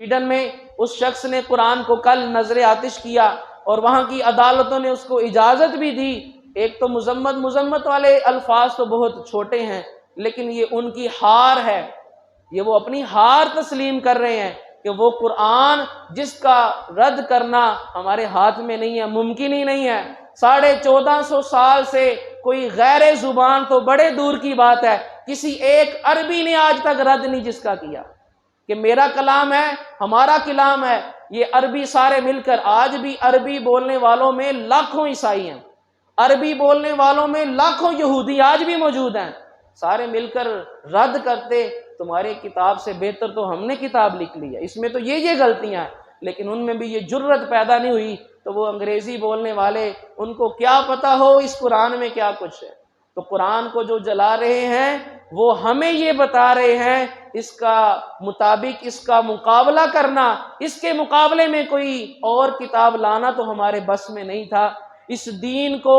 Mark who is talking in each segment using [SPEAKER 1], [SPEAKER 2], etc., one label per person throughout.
[SPEAKER 1] Sweden میں اس شخص نے قرآن کو کل نظر آتش کیا اور وہاں کی عدالتوں نے اس کو اجازت بھی دی۔ ایک تو مذمت والے الفاظ تو بہت چھوٹے ہیں، لیکن یہ ان کی ہار ہے، یہ وہ اپنی ہار تسلیم کر رہے ہیں کہ وہ قرآن جس کا رد کرنا ہمارے ہاتھ میں نہیں ہے، ممکن ہی نہیں ہے۔ 1450 سال سے کوئی غیر زبان تو بڑے دور کی بات ہے، کسی ایک عربی نے آج تک رد نہیں جس کا کیا کہ میرا کلام ہے، ہمارا کلام ہے۔ یہ عربی سارے مل کر، آج بھی عربی بولنے والوں میں لاکھوں عیسائی ہیں، عربی بولنے والوں میں لاکھوں یہودی آج بھی موجود ہیں، سارے مل کر رد کرتے تمہاری کتاب سے بہتر تو ہم نے کتاب لکھ لی ہے، اس میں تو یہ غلطیاں ہیں، لیکن ان میں بھی یہ جرت پیدا نہیں ہوئی تو وہ انگریزی بولنے والے، ان کو کیا پتا ہو اس قرآن میں کیا کچھ ہے۔ تو قرآن کو جو جلا رہے ہیں وہ ہمیں یہ بتا رہے ہیں اس کا مطابق اس کا مقابلہ کرنا، اس کے مقابلے میں کوئی اور کتاب لانا تو ہمارے بس میں نہیں تھا۔ اس دین کو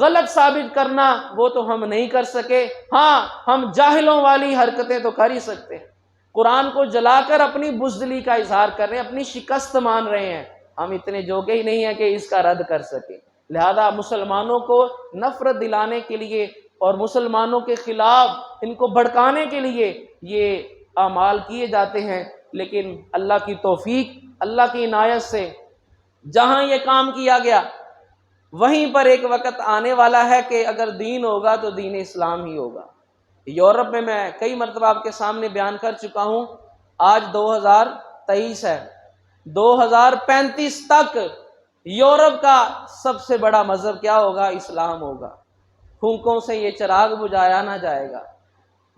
[SPEAKER 1] غلط ثابت کرنا وہ تو ہم نہیں کر سکے، ہاں ہم جاہلوں والی حرکتیں تو کر ہی سکتے ہیں۔ قرآن کو جلا کر اپنی بزدلی کا اظہار کر رہے ہیں، اپنی شکست مان رہے ہیں، ہم اتنے جوگے ہی نہیں ہیں کہ اس کا رد کر سکیں۔ لہذا مسلمانوں کو نفرت دلانے کے لیے اور مسلمانوں کے خلاف ان کو بھڑکانے کے لیے یہ اعمال کیے جاتے ہیں، لیکن اللہ کی توفیق، اللہ کی عنایت سے جہاں یہ کام کیا گیا وہیں پر ایک وقت آنے والا ہے کہ اگر دین ہوگا تو دین اسلام ہی ہوگا۔ یورپ میں کئی مرتبہ آپ کے سامنے بیان کر چکا ہوں، آج 2023 ہے، 2035 تک یورپ کا سب سے بڑا مذہب کیا ہوگا؟ اسلام ہوگا۔ پھونکوں سے یہ چراغ بجھایا نہ جائے گا۔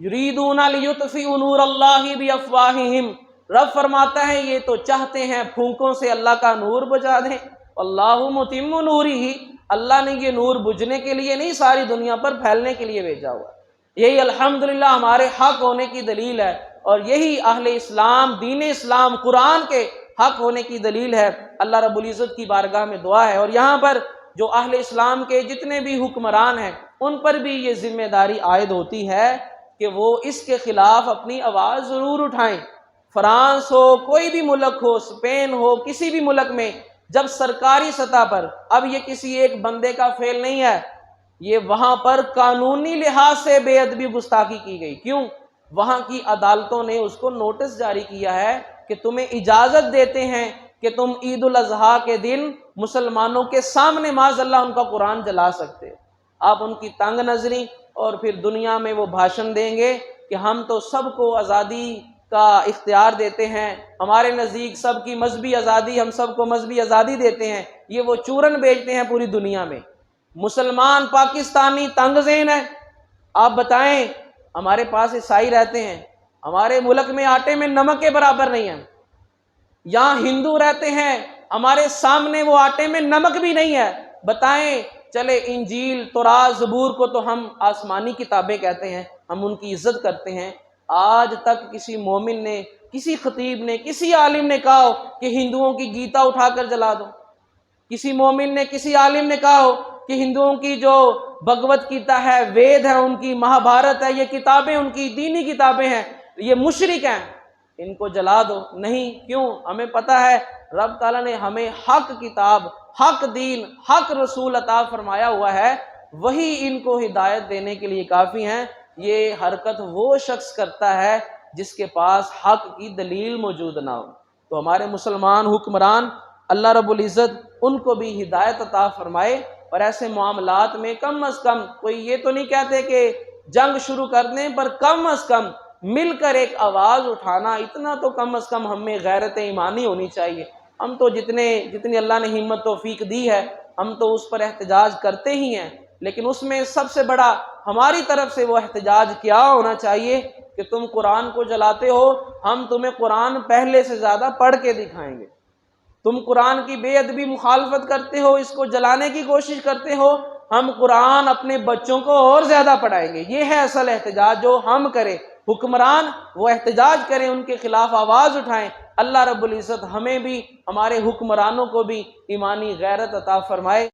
[SPEAKER 1] یریدون لیطفئوا نور اللہ بافواہہم، رب فرماتا ہے یہ تو چاہتے ہیں پھونکوں سے اللہ کا نور بجھا دیں۔ اللہ متم نورہ، اللہ نے یہ نور بجھنے کے لیے نہیں، ساری دنیا پر پھیلنے کے لیے بھیجا ہوا۔ یہی الحمدللہ ہمارے حق ہونے کی دلیل ہے، اور یہی اہل اسلام، دین اسلام، قرآن کے حق ہونے کی دلیل ہے۔ اللہ رب العزت کی بارگاہ میں دعا ہے، اور یہاں پر جو اہل اسلام کے جتنے بھی حکمران ہیں ان پر بھی یہ ذمہ داری عائد ہوتی ہے کہ وہ اس کے خلاف اپنی آواز ضرور اٹھائیں۔ فرانس ہو، کوئی بھی ملک ہو، اسپین ہو، کسی بھی ملک میں جب سرکاری سطح پر، اب یہ کسی ایک بندے کا فعل نہیں ہے، یہ وہاں پر قانونی لحاظ سے بے ادبی گستاخی کی گئی۔ کیوں؟ وہاں کی عدالتوں نے اس کو نوٹس جاری کیا ہے کہ تمہیں اجازت دیتے ہیں کہ تم عید الاضحیٰ کے دن مسلمانوں کے سامنے معاذ اللہ ان کا قرآن جلا سکتے ہو۔ آپ ان کی تنگ نظری، اور پھر دنیا میں وہ بھاشن دیں گے کہ ہم تو سب کو آزادی کا اختیار دیتے ہیں، ہمارے نزدیک سب کی مذہبی آزادی، ہم سب کو مذہبی آزادی دیتے ہیں۔ یہ وہ چورن بیچتے ہیں پوری دنیا میں۔ مسلمان پاکستانی تنگ ذہن ہے۔ آپ بتائیں، ہمارے پاس عیسائی رہتے ہیں، ہمارے ملک میں آٹے میں نمک کے برابر نہیں ہے۔ یہاں ہندو رہتے ہیں، ہمارے سامنے وہ آٹے میں نمک بھی نہیں ہے۔ بتائیں، چلے انجیل، تورات، زبور کو تو ہم آسمانی کتابیں کہتے ہیں، ہم ان کی عزت کرتے ہیں۔ آج تک کسی مومن نے، کسی خطیب نے، کسی عالم نے کہا ہو کہ ہندوؤں کی گیتا اٹھا کر جلا دو؟ کسی مومن نے، کسی عالم نے کہا ہو کہ ہندوؤں کی جو بھگوت گیتا ہے، وید ہے ان کی، مہابھارت ہے، یہ کتابیں ان کی دینی کتابیں ہیں، یہ مشرک ہیں، ان کو جلا دو؟ نہیں۔ کیوں؟ ہمیں پتہ ہے رب تعالیٰ نے ہمیں حق کتاب، حق دین، حق رسول عطا فرمایا ہوا ہے، وہی ان کو ہدایت دینے کے لیے کافی ہیں۔ یہ حرکت وہ شخص کرتا ہے جس کے پاس حق کی دلیل موجود نہ ہو۔ تو ہمارے مسلمان حکمران، اللہ رب العزت ان کو بھی ہدایت عطا فرمائے، اور ایسے معاملات میں کم از کم، کوئی یہ تو نہیں کہتے کہ جنگ شروع کر دیں، پر کم از کم مل کر ایک آواز اٹھانا، اتنا تو کم از کم ہمیں غیرت ایمانی ہونی چاہیے۔ ہم تو جتنی اللہ نے ہمت توفیق دی ہے، ہم تو اس پر احتجاج کرتے ہی ہیں، لیکن اس میں سب سے بڑا ہماری طرف سے وہ احتجاج کیا ہونا چاہیے کہ تم قرآن کو جلاتے ہو، ہم تمہیں قرآن پہلے سے زیادہ پڑھ کے دکھائیں گے۔ تم قرآن کی بے ادبی مخالفت کرتے ہو، اس کو جلانے کی کوشش کرتے ہو، ہم قرآن اپنے بچوں کو اور زیادہ پڑھائیں گے۔ یہ ہے اصل احتجاج جو ہم کریں۔ حکمران وہ احتجاج کریں، ان کے خلاف آواز اٹھائیں۔ اللہ رب العزت ہمیں بھی، ہمارے حکمرانوں کو بھی ایمانی غیرت عطا فرمائے۔